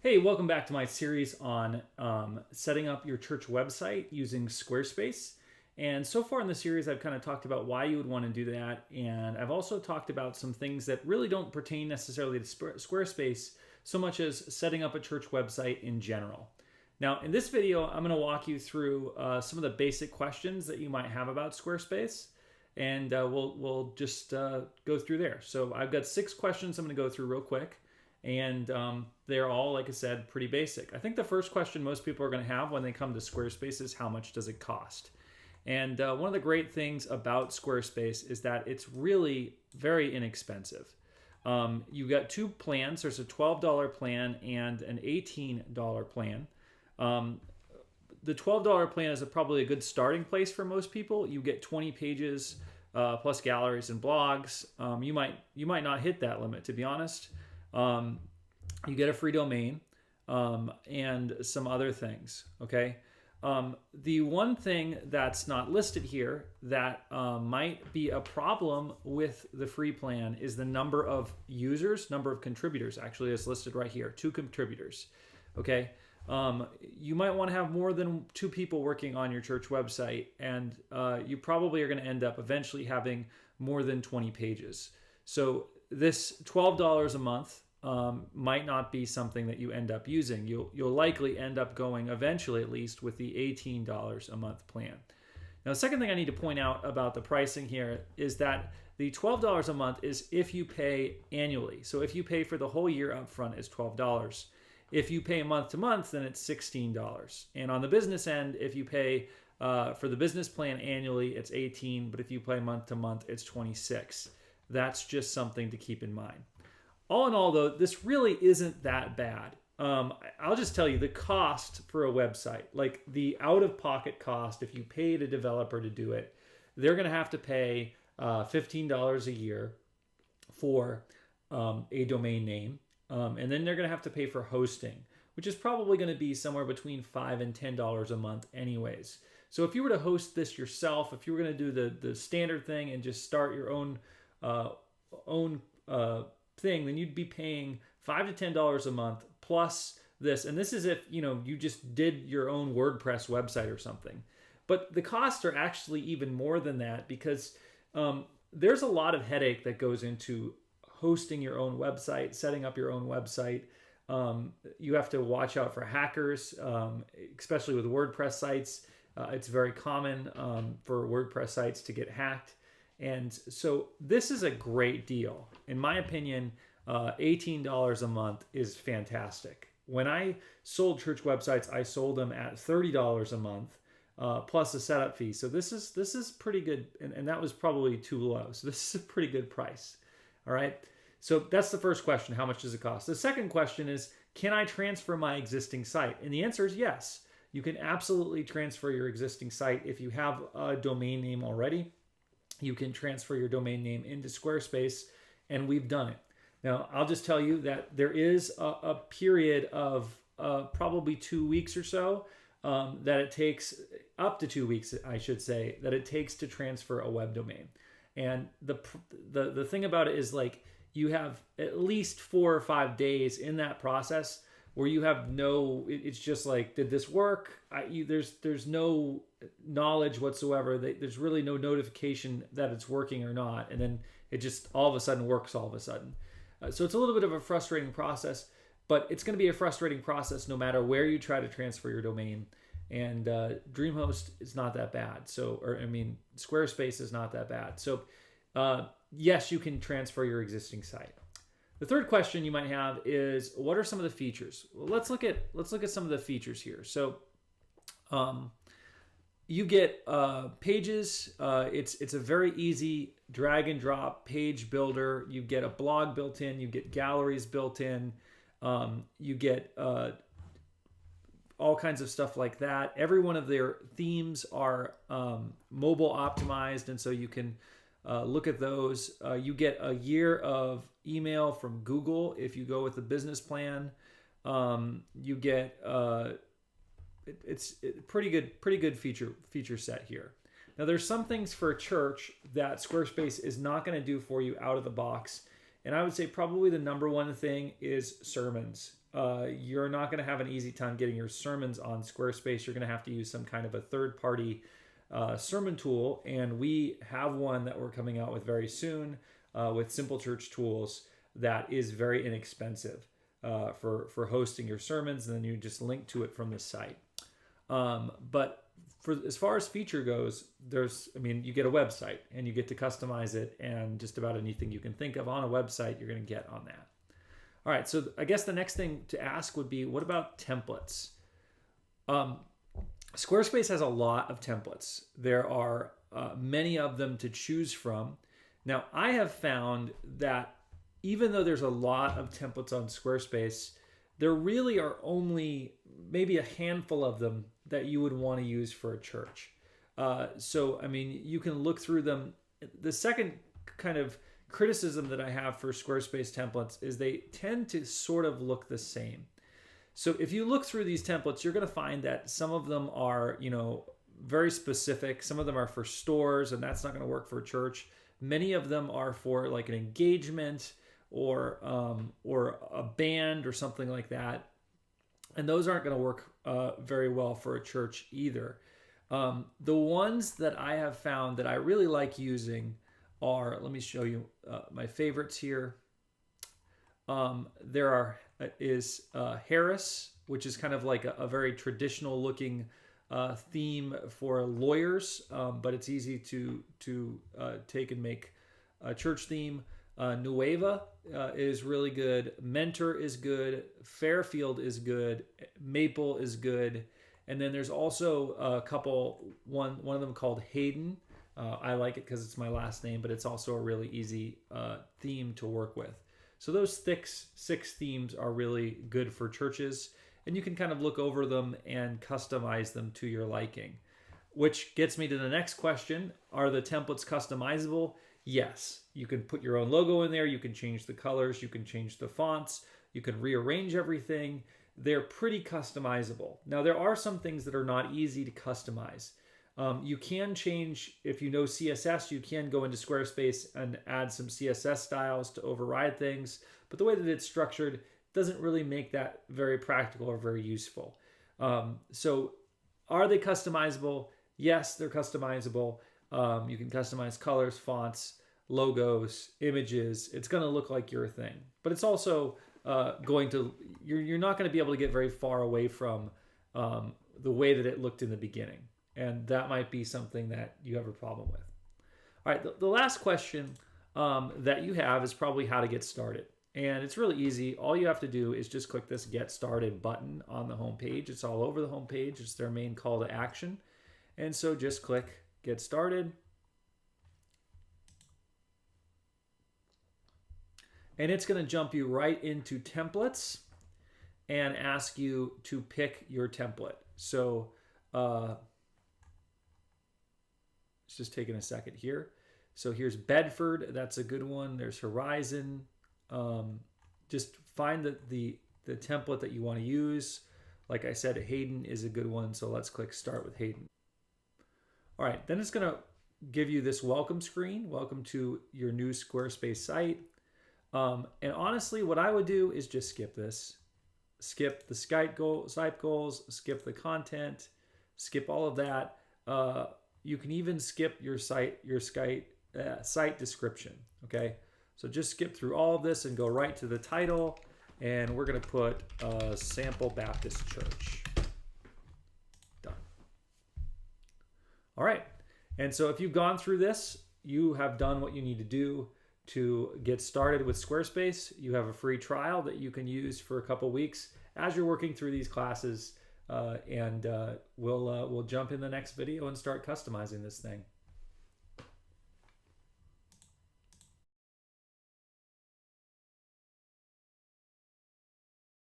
Hey, welcome back to my series on setting up your church website using Squarespace. And so far in the series, I've kind of talked about why you would want to do that. And I've also talked about some things that really don't pertain necessarily to Squarespace so much as setting up a church website in general. Now, in this video, I'm going to walk you through some of the basic questions that you might have about Squarespace. And we'll just go through there. So I've got 6 questions I'm going to go through real quick. And they're all, like I said, pretty basic. I think the first question most people are going to have when they come to Squarespace is how much does it cost? And one of the great things about Squarespace is that it's really very inexpensive. You've got 2 plans. There's a $12 plan and an $18 plan. The $12 plan is probably a good starting place for most people. You get 20 pages plus galleries and blogs. You might not hit that limit, to be honest. You get a free domain and some other things, okay? The one thing that's not listed here that might be a problem with the free plan is the number of users, number of contributors. Actually, it's listed right here, 2 contributors, okay? You might want to have more than 2 people working on your church website, and you probably are going to end up eventually having more than 20 pages. So this $12 a month might not be something that you end up using. You'll likely end up going eventually, at least, with the $18 a month plan. Now, the second thing I need to point out about the pricing here is that the $12 a month is if you pay annually. So if you pay for the whole year up front, it's $12. If you pay month to month, then it's $16. And on the business end, if you pay for the business plan annually, it's $18. But if you pay month to month, it's $26. That's just something to keep in mind. All in all, though, this really isn't that bad. I'll just tell you the cost for a website, like the out-of-pocket cost, if you paid a developer to do it, they're going to have to pay $15 a year for a domain name. And then they're going to have to pay for hosting, which is probably going to be somewhere between $5 and $10 a month anyways. So if you were to host this yourself, if you were going to do the standard thing and just start your own thing, then you'd be paying $5 to $10 a month plus this. And this is if you just did your own WordPress website or something. But the costs are actually even more than that because there's a lot of headache that goes into hosting your own website, setting up your own website. You have to watch out for hackers, especially with WordPress sites. It's very common for WordPress sites to get hacked. And so this is a great deal. In my opinion, $18 a month is fantastic. When I sold church websites, I sold them at $30 a month plus a setup fee. So this is pretty good, and that was probably too low. So this is a pretty good price. All right. So that's the first question. How much does it cost? The second question is, can I transfer my existing site? And the answer is yes. You can absolutely transfer your existing site if you have a domain name already. You can transfer your domain name into Squarespace, and we've done it. Now, I'll just tell you that there is a period of probably 2 weeks or so that it takes, up to 2 weeks, I should say, that it takes to transfer a web domain. And the thing about it is, like, you have at least 4 or 5 days in that process where you have it's just like, did this work? There's no knowledge whatsoever. There's really no notification that it's working or not. And then it just all of a sudden works all of a sudden. So it's a little bit of a frustrating process, but it's going to be a frustrating process no matter where you try to transfer your domain. And DreamHost is not that bad. Squarespace is not that bad. So yes, you can transfer your existing site. The third question you might have is, what are some of the features? Well, let's look at some of the features here. So you get pages. It's a very easy drag and drop page builder. You get a blog built in. You get galleries built in. You get all kinds of stuff like that. Every one of their themes are mobile optimized, and so you can look at those. You get a year of email from Google if you go with the business plan. You get it's pretty good feature set here. Now, there's some things for a church that Squarespace is not going to do for you out of the box, and I would say probably the number one thing is sermons. you're not going to have an easy time getting your sermons on Squarespace. You're going to have to use some kind of a third-party sermon tool, and we have one that we're coming out with very soon with Simple Church Tools that is very inexpensive for hosting your sermons, and then you just link to it from the site. But for as far as feature goes, you get a website and you get to customize it, and just about anything you can think of on a website, you're going to get on that. All right, so I guess the next thing to ask would be, what about templates? Squarespace has a lot of templates. There are many of them to choose from. Now, I have found that even though there's a lot of templates on Squarespace, there really are only maybe a handful of them that you would want to use for a church. You can look through them. The second kind of criticism that I have for Squarespace templates is they tend to sort of look the same. So if you look through these templates, you're going to find that some of them are, very specific. Some of them are for stores, and that's not going to work for a church. Many of them are for like an engagement or a band or something like that. And those aren't going to work very well for a church either. The ones that I have found that I really like using are, let me show you my favorites here. There is Harris, which is kind of like a very traditional looking theme for lawyers, but it's easy to take and make a church theme. Nueva is really good. Mentor is good. Fairfield is good. Maple is good. And then there's also a couple, one of them called Hayden. I like it because it's my last name, but it's also a really easy theme to work with. So those six themes are really good for churches, and you can kind of look over them and customize them to your liking. Which gets me to the next question. Are the templates customizable? Yes. You can put your own logo in there. You can change the colors. You can change the fonts. You can rearrange everything. They're pretty customizable. Now, there are some things that are not easy to customize. You can change, if you know CSS, you can go into Squarespace and add some CSS styles to override things. But the way that it's structured doesn't really make that very practical or very useful. So are they customizable? Yes, they're customizable. You can customize colors, fonts, logos, images. It's going to look like your thing. But it's also you're not going to be able to get very far away from the way that it looked in the beginning. And that might be something that you have a problem with. All right, the last question that you have is probably how to get started. And it's really easy. All you have to do is just click this Get Started button on the home page. It's all over the home page. It's their main call to action. And so just click Get Started. And it's going to jump you right into templates and ask you to pick your template. So it's just taking a second here. So here's Bedford. That's a good one. There's Horizon. Just find the template that you want to use. Like I said, Hayden is a good one. So let's click Start with Hayden. All right, then it's going to give you this welcome screen. Welcome to your new Squarespace site. And honestly, what I would do is just skip this. Skip the site goals, skip the content, skip all of that. You can even skip your site description, okay? So just skip through all of this and go right to the title, and we're going to put Sample Baptist Church. Done. All right, and so if you've gone through this, you have done what you need to do to get started with Squarespace. You have a free trial that you can use for a couple weeks as you're working through these classes, and we'll jump in the next video and start customizing this thing.